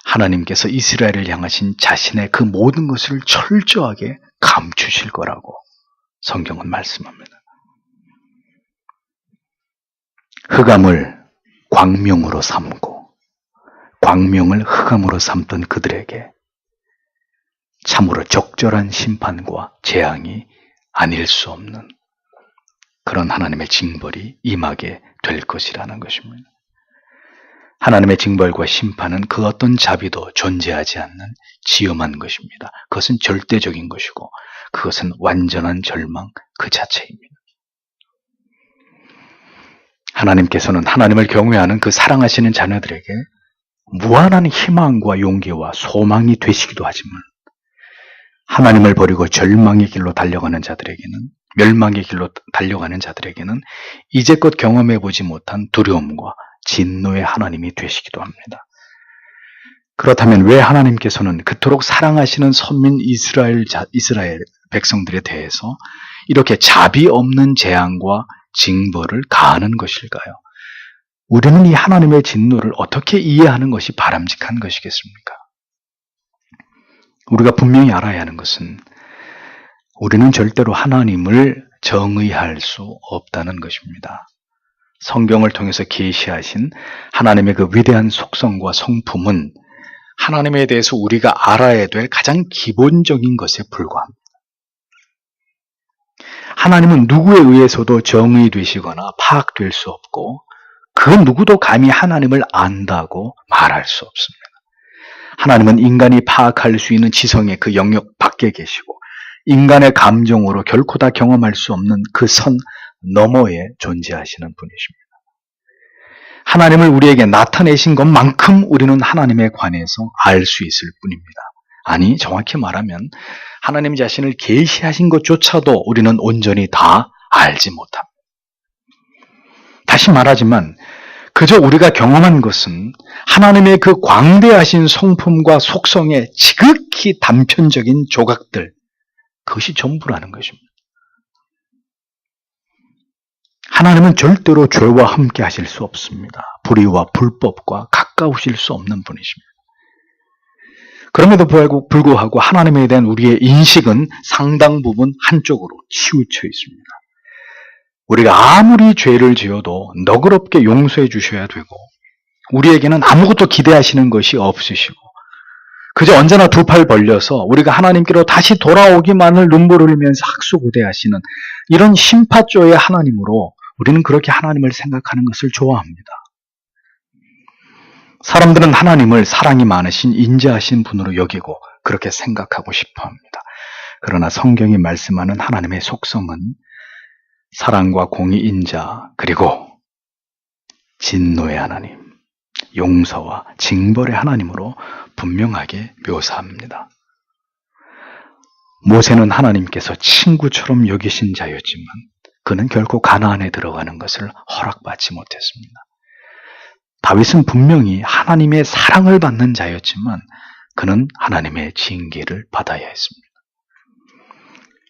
Speaker 1: 하나님께서 이스라엘을 향하신 자신의 그 모든 것을 철저하게 감추실 거라고 성경은 말씀합니다. 흑암을 광명으로 삼고 광명을 흑암으로 삼던 그들에게 참으로 적절한 심판과 재앙이 아닐 수 없는 그런 하나님의 징벌이 임하게 될 것이라는 것입니다. 하나님의 징벌과 심판은 그 어떤 자비도 존재하지 않는 지엄한 것입니다. 그것은 절대적인 것이고 그것은 완전한 절망 그 자체입니다. 하나님께서는 하나님을 경외하는 그 사랑하시는 자녀들에게 무한한 희망과 용기와 소망이 되시기도 하지만 하나님을 버리고 절망의 길로 달려가는 자들에게는, 멸망의 길로 달려가는 자들에게는 이제껏 경험해보지 못한 두려움과 진노의 하나님이 되시기도 합니다. 그렇다면 왜 하나님께서는 그토록 사랑하시는 선민 이스라엘 백성들에 대해서 이렇게 자비 없는 재앙과 징벌을 가하는 것일까요? 우리는 이 하나님의 진노를 어떻게 이해하는 것이 바람직한 것이겠습니까? 우리가 분명히 알아야 하는 것은 우리는 절대로 하나님을 정의할 수 없다는 것입니다. 성경을 통해서 계시하신 하나님의 그 위대한 속성과 성품은 하나님에 대해서 우리가 알아야 될 가장 기본적인 것에 불과합니다. 하나님은 누구에 의해서도 정의되시거나 파악될 수 없고 그 누구도 감히 하나님을 안다고 말할 수 없습니다. 하나님은 인간이 파악할 수 있는 지성의 그 영역 밖에 계시고 인간의 감정으로 결코 다 경험할 수 없는 그 선 너머에 존재하시는 분이십니다. 하나님을 우리에게 나타내신 것만큼 우리는 하나님에 관해서 알 수 있을 뿐입니다. 아니, 정확히 말하면 하나님 자신을 계시하신 것조차도 우리는 온전히 다 알지 못합니다. 다시 말하지만 그저 우리가 경험한 것은 하나님의 그 광대하신 성품과 속성의 지극히 단편적인 조각들, 그것이 전부라는 것입니다. 하나님은 절대로 죄와 함께 하실 수 없습니다. 불의와 불법과 가까우실 수 없는 분이십니다. 그럼에도 불구하고 하나님에 대한 우리의 인식은 상당 부분 한쪽으로 치우쳐 있습니다. 우리가 아무리 죄를 지어도 너그럽게 용서해 주셔야 되고, 우리에게는 아무것도 기대하시는 것이 없으시고, 그저 언제나 두 팔 벌려서 우리가 하나님께로 다시 돌아오기만을 눈물을 흘리면서 학수고대하시는 이런 심파조의 하나님으로 우리는 그렇게 하나님을 생각하는 것을 좋아합니다. 사람들은 하나님을 사랑이 많으신 인자하신 분으로 여기고 그렇게 생각하고 싶어 합니다. 그러나 성경이 말씀하는 하나님의 속성은 사랑과 공의, 인자, 그리고 진노의 하나님, 용서와 징벌의 하나님으로 분명하게 묘사합니다. 모세는 하나님께서 친구처럼 여기신 자였지만 그는 결코 가나안에 들어가는 것을 허락받지 못했습니다. 다윗은 분명히 하나님의 사랑을 받는 자였지만 그는 하나님의 징계를 받아야 했습니다.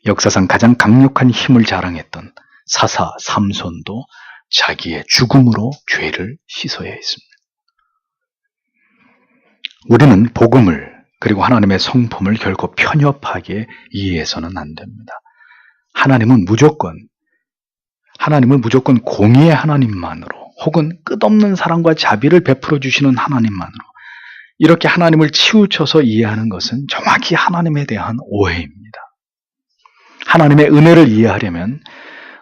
Speaker 1: 역사상 가장 강력한 힘을 자랑했던 사사 삼손도 자기의 죽음으로 죄를 씻어야 했습니다. 우리는 복음을 그리고 하나님의 성품을 결코 편협하게 이해해서는 안 됩니다. 하나님을 무조건 공의의 하나님만으로 혹은 끝없는 사랑과 자비를 베풀어 주시는 하나님만으로 이렇게 하나님을 치우쳐서 이해하는 것은 정확히 하나님에 대한 오해입니다. 하나님의 은혜를 이해하려면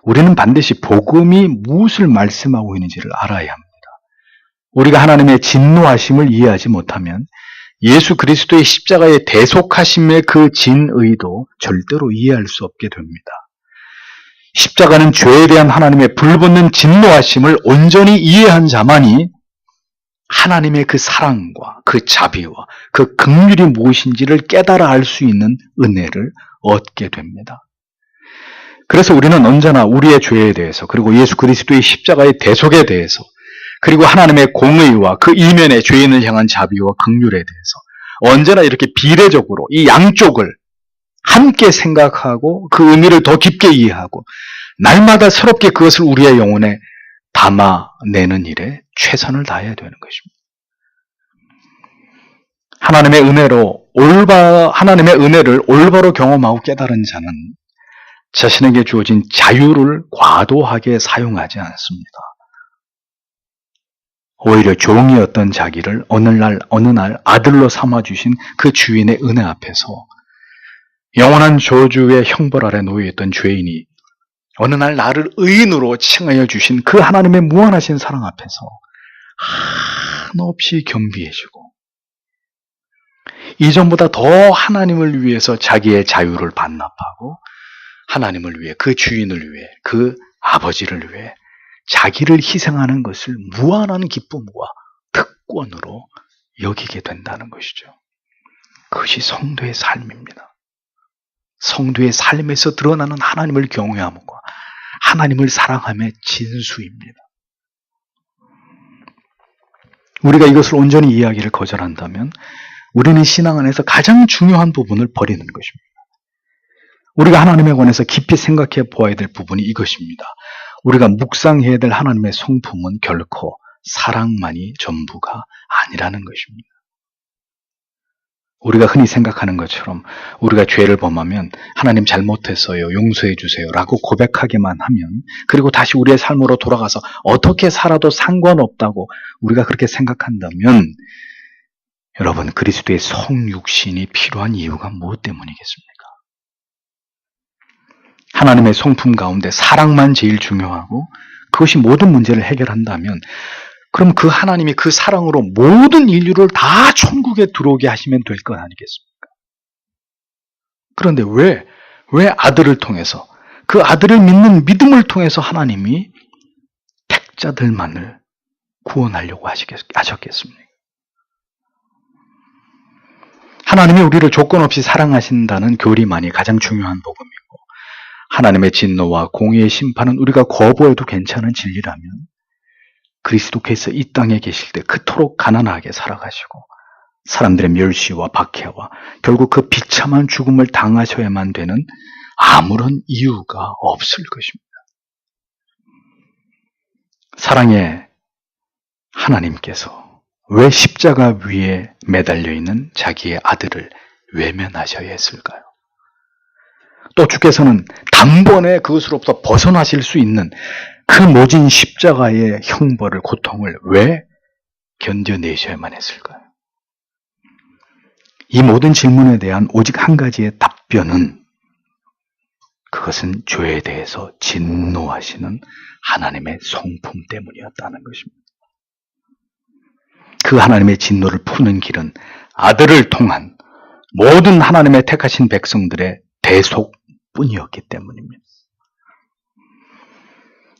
Speaker 1: 우리는 반드시 복음이 무엇을 말씀하고 있는지를 알아야 합니다. 우리가 하나님의 진노하심을 이해하지 못하면 예수 그리스도의 십자가의 대속하심의 그 진의도 절대로 이해할 수 없게 됩니다. 십자가는 죄에 대한 하나님의 불붙는 진노하심을 온전히 이해한 자만이 하나님의 그 사랑과 그 자비와 그 긍휼이 무엇인지를 깨달아 알 수 있는 은혜를 얻게 됩니다. 그래서 우리는 언제나 우리의 죄에 대해서 그리고 예수 그리스도의 십자가의 대속에 대해서 그리고 하나님의 공의와 그 이면의 죄인을 향한 자비와 긍휼에 대해서 언제나 이렇게 비례적으로 이 양쪽을 함께 생각하고 그 의미를 더 깊게 이해하고 날마다 새롭게 그것을 우리의 영혼에 담아내는 일에 최선을 다해야 되는 것입니다. 하나님의 은혜를 올바로 경험하고 깨달은 자는 자신에게 주어진 자유를 과도하게 사용하지 않습니다. 오히려 종이었던 자기를 어느 날 아들로 삼아주신 그 주인의 은혜 앞에서 영원한 저주의 형벌 아래 놓여있던 죄인이 어느 날 나를 의인으로 칭하여 주신 그 하나님의 무한하신 사랑 앞에서 한없이 겸비해지고 이전보다 더 하나님을 위해서 자기의 자유를 반납하고 하나님을 위해 그 주인을 위해 그 아버지를 위해 자기를 희생하는 것을 무한한 기쁨과 특권으로 여기게 된다는 것이죠. 그것이 성도의 삶입니다. 성도의 삶에서 드러나는 하나님을 경외함과 하나님을 사랑함의 진수입니다. 우리가 이것을 온전히 이해하기를 거절한다면 우리는 신앙 안에서 가장 중요한 부분을 버리는 것입니다. 우리가 하나님에 관해서 깊이 생각해 보아야 될 부분이 이것입니다. 우리가 묵상해야 될 하나님의 성품은 결코 사랑만이 전부가 아니라는 것입니다. 우리가 흔히 생각하는 것처럼 우리가 죄를 범하면 하나님 잘못했어요, 용서해 주세요 라고 고백하기만 하면 그리고 다시 우리의 삶으로 돌아가서 어떻게 살아도 상관없다고 우리가 그렇게 생각한다면 여러분, 그리스도의 성육신이 필요한 이유가 무엇 때문이겠습니까? 하나님의 성품 가운데 사랑만 제일 중요하고 그것이 모든 문제를 해결한다면 그럼 그 하나님이 그 사랑으로 모든 인류를 다 천국에 들어오게 하시면 될 것 아니겠습니까? 그런데 왜 아들을 통해서 그 아들을 믿는 믿음을 통해서 하나님이 택자들만을 구원하려고 하셨겠습니까? 하나님이 우리를 조건 없이 사랑하신다는 교리만이 가장 중요한 복음이고, 하나님의 진노와 공의의 심판은 우리가 거부해도 괜찮은 진리라면 그리스도께서 이 땅에 계실 때 그토록 가난하게 살아가시고 사람들의 멸시와 박해와 결국 그 비참한 죽음을 당하셔야만 되는 아무런 이유가 없을 것입니다. 사랑의 하나님께서 왜 십자가 위에 매달려 있는 자기의 아들을 외면하셔야 했을까요? 또 주께서는 단번에 그것으로부터 벗어나실 수 있는 그 모진 십자가의 형벌을, 고통을 왜 견뎌내셔야만 했을까요? 이 모든 질문에 대한 오직 한 가지의 답변은, 그것은 죄에 대해서 진노하시는 하나님의 성품 때문이었다는 것입니다. 그 하나님의 진노를 푸는 길은 아들을 통한 모든 하나님의 택하신 백성들의 대속뿐이었기 때문입니다.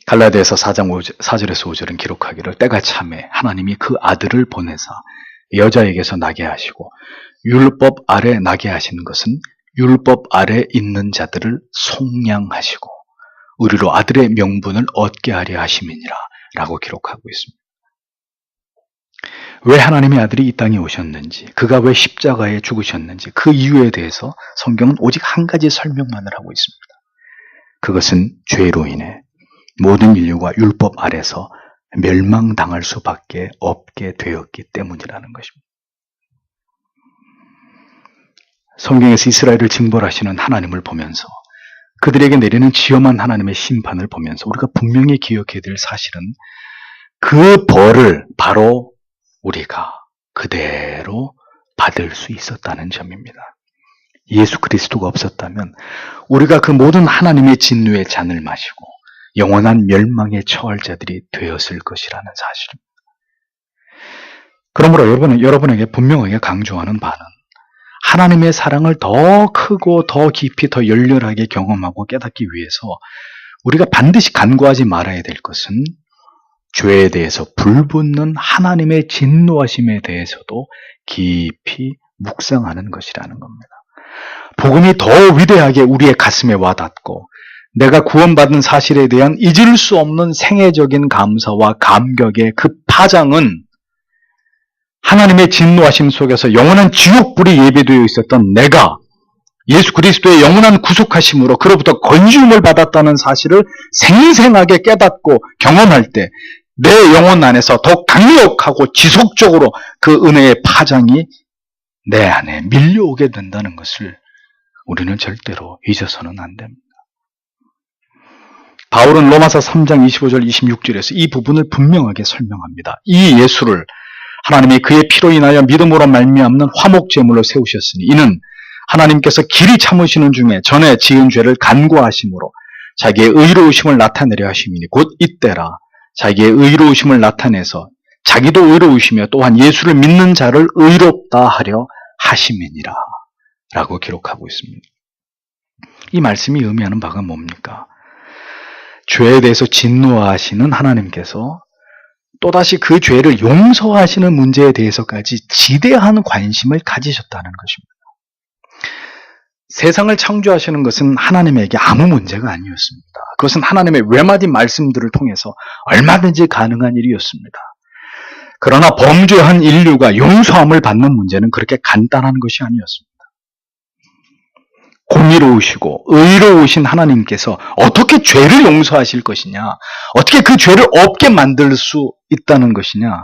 Speaker 1: 갈라디아서 4장 4절에서 5절은 기록하기를, 때가 차매 하나님이 그 아들을 보내사 여자에게서 나게 하시고 율법 아래 나게 하신 것은 율법 아래 있는 자들을 속량하시고 우리로 아들의 명분을 얻게 하려 하심이니라 라고 기록하고 있습니다. 왜 하나님의 아들이 이 땅에 오셨는지, 그가 왜 십자가에 죽으셨는지, 그 이유에 대해서 성경은 오직 한 가지 설명만을 하고 있습니다. 그것은 죄로 인해 모든 인류가 율법 아래서 멸망당할 수밖에 없게 되었기 때문이라는 것입니다. 성경에서 이스라엘을 징벌하시는 하나님을 보면서, 그들에게 내리는 지엄한 하나님의 심판을 보면서 우리가 분명히 기억해야 될 사실은, 그 벌을 바로 우리가 그대로 받을 수 있었다는 점입니다. 예수 그리스도가 없었다면 우리가 그 모든 하나님의 진노의 잔을 마시고 영원한 멸망에 처할 자들이 되었을 것이라는 사실입니다. 그러므로 여러분에게 분명하게 강조하는 바는, 하나님의 사랑을 더 크고 더 깊이 더 열렬하게 경험하고 깨닫기 위해서 우리가 반드시 간구하지 말아야 될 것은, 죄에 대해서 불붙는 하나님의 진노하심에 대해서도 깊이 묵상하는 것이라는 겁니다. 복음이 더 위대하게 우리의 가슴에 와닿고 내가 구원받은 사실에 대한 잊을 수 없는 생애적인 감사와 감격의 그 파장은, 하나님의 진노하심 속에서 영원한 지옥불이 예비되어 있었던 내가 예수 그리스도의 영원한 구속하심으로 그로부터 건지움을 받았다는 사실을 생생하게 깨닫고 경험할 때 내 영혼 안에서 더 강력하고 지속적으로 그 은혜의 파장이 내 안에 밀려오게 된다는 것을 우리는 절대로 잊어서는 안 됩니다. 바울은 로마서 3장 25절 26절에서 이 부분을 분명하게 설명합니다. 이 예수를 하나님이 그의 피로 인하여 믿음으로 말미암는 화목제물로 세우셨으니, 이는 하나님께서 길이 참으시는 중에 전에 지은 죄를 간구하심으로 자기의 의로우심을 나타내려 하심이니, 곧 이때라 자기의 의로우심을 나타내서 자기도 의로우시며 또한 예수를 믿는 자를 의롭다 하려 하심이니라 라고 기록하고 있습니다. 이 말씀이 의미하는 바가 뭡니까? 죄에 대해서 진노하시는 하나님께서 또다시 그 죄를 용서하시는 문제에 대해서까지 지대한 관심을 가지셨다는 것입니다. 세상을 창조하시는 것은 하나님에게 아무 문제가 아니었습니다. 그것은 하나님의 외마디 말씀들을 통해서 얼마든지 가능한 일이었습니다. 그러나 범죄한 인류가 용서함을 받는 문제는 그렇게 간단한 것이 아니었습니다. 공의로우시고 의로우신 하나님께서 어떻게 죄를 용서하실 것이냐, 어떻게 그 죄를 없게 만들 수 있다는 것이냐.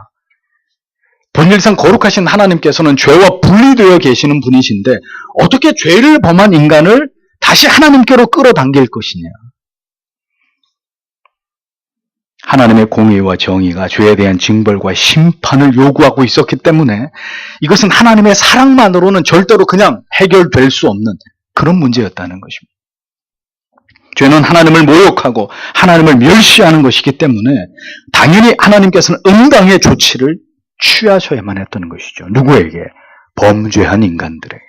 Speaker 1: 본질상 거룩하신 하나님께서는 죄와 분리되어 계시는 분이신데 어떻게 죄를 범한 인간을 다시 하나님께로 끌어당길 것이냐. 하나님의 공의와 정의가 죄에 대한 징벌과 심판을 요구하고 있었기 때문에 이것은 하나님의 사랑만으로는 절대로 그냥 해결될 수 없는 그런 문제였다는 것입니다. 죄는 하나님을 모욕하고 하나님을 멸시하는 것이기 때문에 당연히 하나님께서는 응당의 조치를 취하셔야만 했던 것이죠. 누구에게? 범죄한 인간들에게.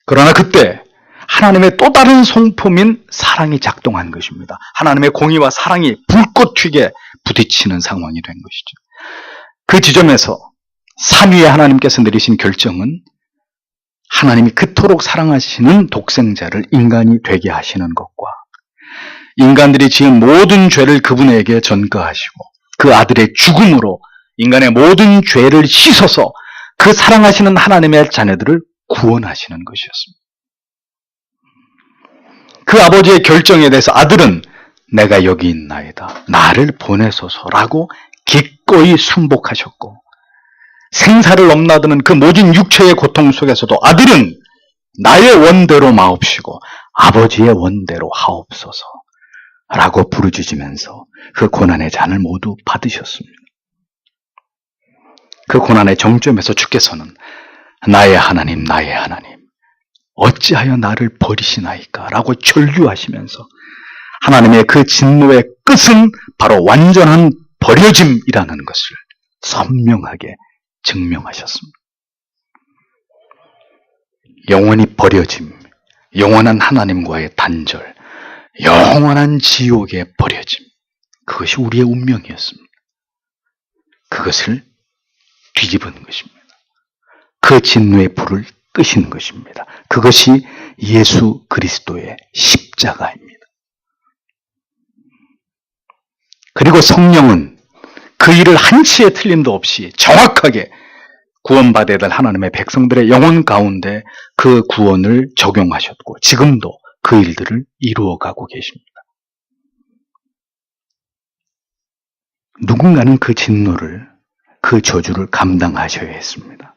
Speaker 1: 그러나 그때 하나님의 또 다른 성품인 사랑이 작동한 것입니다. 하나님의 공의와 사랑이 불꽃 튀게 부딪히는 상황이 된 것이죠. 그 지점에서 삼위의 하나님께서 내리신 결정은 하나님이 그토록 사랑하시는 독생자를 인간이 되게 하시는 것과 인간들이 지은 모든 죄를 그분에게 전가하시고 그 아들의 죽음으로 인간의 모든 죄를 씻어서 그 사랑하시는 하나님의 자녀들을 구원하시는 것이었습니다. 그 아버지의 결정에 대해서 아들은 내가 여기 있나이다, 나를 보내소서라고 기꺼이 순복하셨고, 생사를 넘나드는 그 모든 육체의 고통 속에서도 아들은 나의 원대로 마옵시고 아버지의 원대로 하옵소서 라고 부르짖으면서 그 고난의 잔을 모두 받으셨습니다. 그 고난의 정점에서 주께서는 나의 하나님, 나의 하나님, 어찌하여 나를 버리시나이까 라고 절규하시면서 하나님의 그 진노의 끝은 바로 완전한 버려짐이라는 것을 선명하게 증명하셨습니다. 영원히 버려짐, 영원한 하나님과의 단절, 영원한 지옥에 버려짐, 그것이 우리의 운명이었습니다. 그것을 뒤집은 것입니다. 그 진노의 불을 끄신 것입니다. 그것이 예수 그리스도의 십자가입니다. 그리고 성령은 그 일을 한치의 틀림도 없이 정확하게 구원받아야 될 하나님의 백성들의 영혼 가운데 그 구원을 적용하셨고 지금도 그 일들을 이루어가고 계십니다. 누군가는 그 진노를, 그 저주를 감당하셔야 했습니다.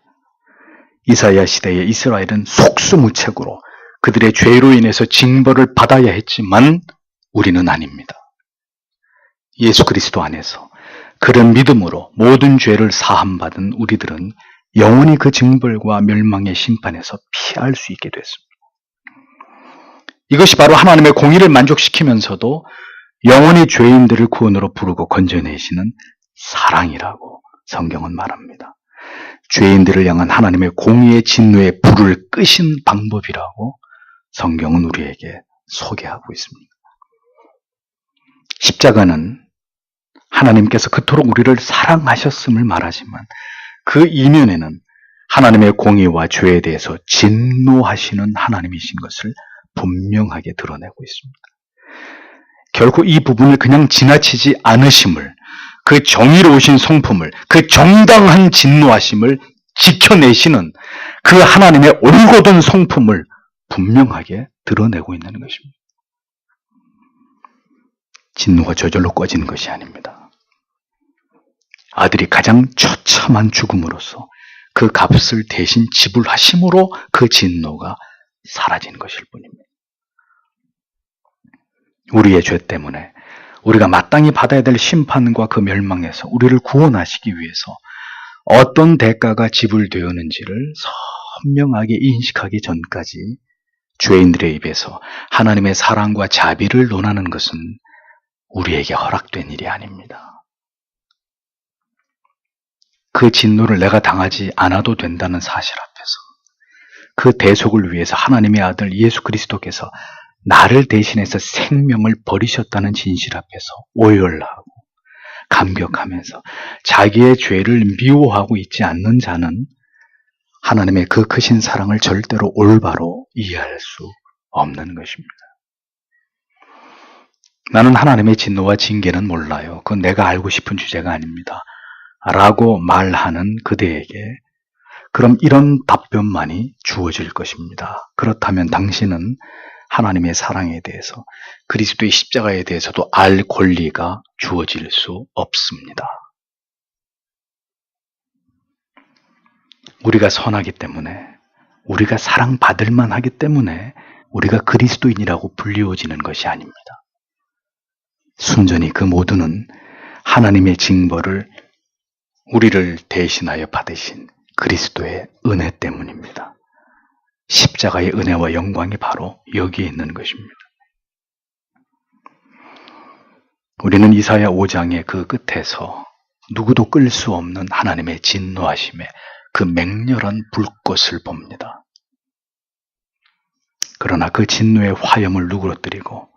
Speaker 1: 이사야 시대의 이스라엘은 속수무책으로 그들의 죄로 인해서 징벌을 받아야 했지만 우리는 아닙니다. 예수 그리스도 안에서 그런 믿음으로 모든 죄를 사함받은 우리들은 영원히 그 징벌과 멸망의 심판에서 피할 수 있게 됐습니다. 이것이 바로 하나님의 공의를 만족시키면서도 영원히 죄인들을 구원으로 부르고 건져내시는 사랑이라고 성경은 말합니다. 죄인들을 향한 하나님의 공의의 진노의 불을 끄신 방법이라고 성경은 우리에게 소개하고 있습니다. 십자가는 하나님께서 그토록 우리를 사랑하셨음을 말하지만 그 이면에는 하나님의 공의와 죄에 대해서 진노하시는 하나님이신 것을 분명하게 드러내고 있습니다. 결코 이 부분을 그냥 지나치지 않으심을, 그 정의로우신 성품을, 그 정당한 진노하심을 지켜내시는 그 하나님의 올곧은 성품을 분명하게 드러내고 있는 것입니다. 진노가 저절로 꺼지는 것이 아닙니다. 아들이 가장 처참한 죽음으로써 그 값을 대신 지불하심으로 그 진노가 사라진 것일 뿐입니다. 우리의 죄 때문에 우리가 마땅히 받아야 될 심판과 그 멸망에서 우리를 구원하시기 위해서 어떤 대가가 지불되었는지를 선명하게 인식하기 전까지 죄인들의 입에서 하나님의 사랑과 자비를 논하는 것은 우리에게 허락된 일이 아닙니다. 그 진노를 내가 당하지 않아도 된다는 사실 앞에서 그 대속을 위해서 하나님의 아들 예수 그리스도께서 나를 대신해서 생명을 버리셨다는 진실 앞에서 오열하고 감격하면서 자기의 죄를 미워하고 있지 않는 자는 하나님의 그 크신 사랑을 절대로 올바로 이해할 수 없는 것입니다. 나는 하나님의 진노와 징계는 몰라요. 그건 내가 알고 싶은 주제가 아닙니다. 라고 말하는 그대에게 그럼 이런 답변만이 주어질 것입니다. 그렇다면 당신은 하나님의 사랑에 대해서, 그리스도의 십자가에 대해서도 알 권리가 주어질 수 없습니다. 우리가 선하기 때문에, 우리가 사랑받을 만하기 때문에 우리가 그리스도인이라고 불리워지는 것이 아닙니다. 순전히 그 모두는 하나님의 징벌을 우리를 대신하여 받으신 그리스도의 은혜 때문입니다. 십자가의 은혜와 영광이 바로 여기에 있는 것입니다. 우리는 이사야 5장의 그 끝에서 누구도 끌 수 없는 하나님의 진노하심의 그 맹렬한 불꽃을 봅니다. 그러나 그 진노의 화염을 누그러뜨리고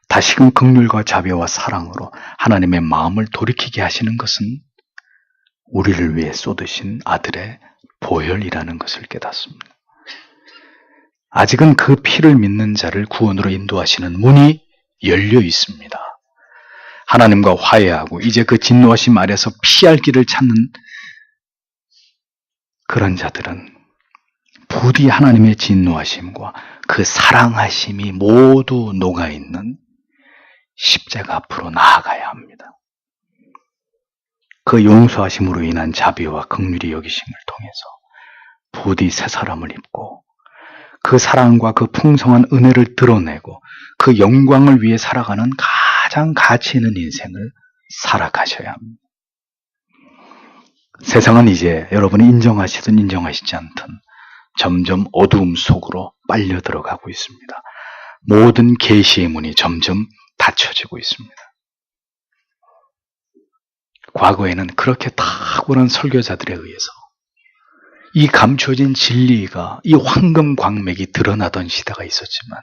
Speaker 1: 다시금 긍휼과 자비와 사랑으로 하나님의 마음을 돌이키게 하시는 것은 우리를 위해 쏟으신 아들의 보혈이라는 것을 깨닫습니다. 아직은 그 피를 믿는 자를 구원으로 인도하시는 문이 열려 있습니다. 하나님과 화해하고 이제 그 진노하심 아래서 피할 길을 찾는 그런 자들은 부디 하나님의 진노하심과 그 사랑하심이 모두 녹아있는 십자가 앞으로 나아가야 합니다. 그 용서하심으로 인한 자비와 긍휼히 여기심을 통해서 부디 새 사람을 입고 그 사랑과 그 풍성한 은혜를 드러내고 그 영광을 위해 살아가는 가장 가치 있는 인생을 살아가셔야 합니다. 세상은 이제 여러분이 인정하시든 인정하시지 않든 점점 어두움 속으로 빨려 들어가고 있습니다. 모든 계시의 문이 점점 닫혀지고 있습니다. 과거에는 그렇게 탁월한 설교자들에 의해서 이 감춰진 진리가, 이 황금 광맥이 드러나던 시대가 있었지만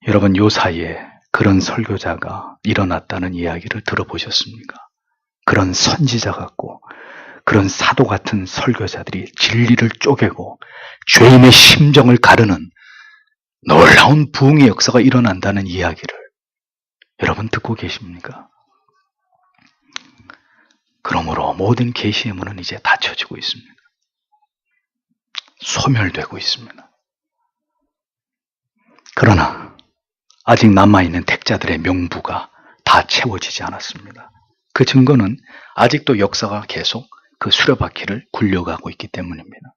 Speaker 1: 여러분 요 사이에 그런 설교자가 일어났다는 이야기를 들어보셨습니까? 그런 선지자 같고 그런 사도 같은 설교자들이 진리를 쪼개고 죄인의 심정을 가르는 놀라운 부흥의 역사가 일어난다는 이야기를 여러분 듣고 계십니까? 그러므로 모든 계시의 문은 이제 닫혀지고 있습니다. 소멸되고 있습니다. 그러나 아직 남아있는 택자들의 명부가 다 채워지지 않았습니다. 그 증거는 아직도 역사가 계속 그 수레바퀴를 굴려가고 있기 때문입니다.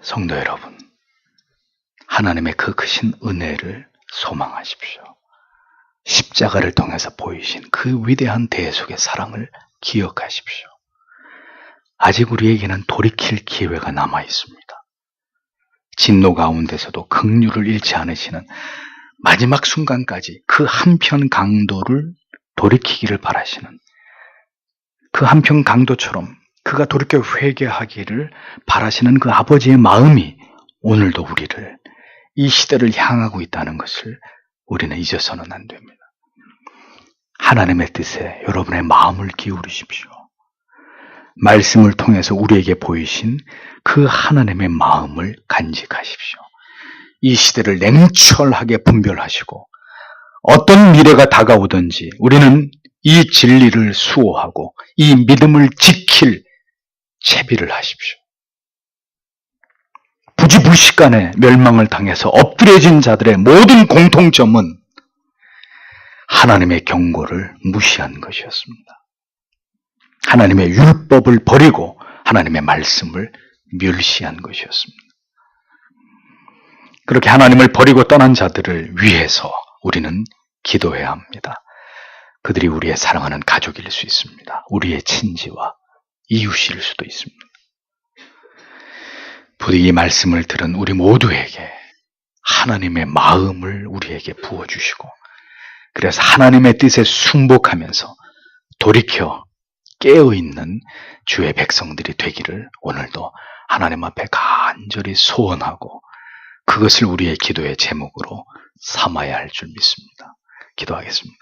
Speaker 1: 성도 여러분, 하나님의 그 크신 은혜를 소망하십시오. 십자가를 통해서 보이신 그 위대한 대속의 사랑을 기억하십시오. 아직 우리에게는 돌이킬 기회가 남아 있습니다. 진노 가운데서도 긍휼을 잃지 않으시는 마지막 순간까지 그 한편 강도를 돌이키기를 바라시는 그 한편 강도처럼 그가 돌이켜 회개하기를 바라시는 그 아버지의 마음이 오늘도 우리를 이 시대를 향하고 있다는 것을 우리는 잊어서는 안 됩니다. 하나님의 뜻에 여러분의 마음을 기울이십시오. 말씀을 통해서 우리에게 보이신 그 하나님의 마음을 간직하십시오. 이 시대를 냉철하게 분별하시고 어떤 미래가 다가오든지 우리는 이 진리를 수호하고 이 믿음을 지킬 채비를 하십시오. 부지불식간에 멸망을 당해서 엎드려진 자들의 모든 공통점은 하나님의 경고를 무시한 것이었습니다. 하나님의 율법을 버리고 하나님의 말씀을 멸시한 것이었습니다. 그렇게 하나님을 버리고 떠난 자들을 위해서 우리는 기도해야 합니다. 그들이 우리의 사랑하는 가족일 수 있습니다. 우리의 친지와 이웃일 수도 있습니다. 부디 이 말씀을 들은 우리 모두에게 하나님의 마음을 우리에게 부어주시고 그래서 하나님의 뜻에 순복하면서 돌이켜 깨어있는 주의 백성들이 되기를 오늘도 하나님 앞에 간절히 소원하고 그것을 우리의 기도의 제목으로 삼아야 할 줄 믿습니다. 기도하겠습니다.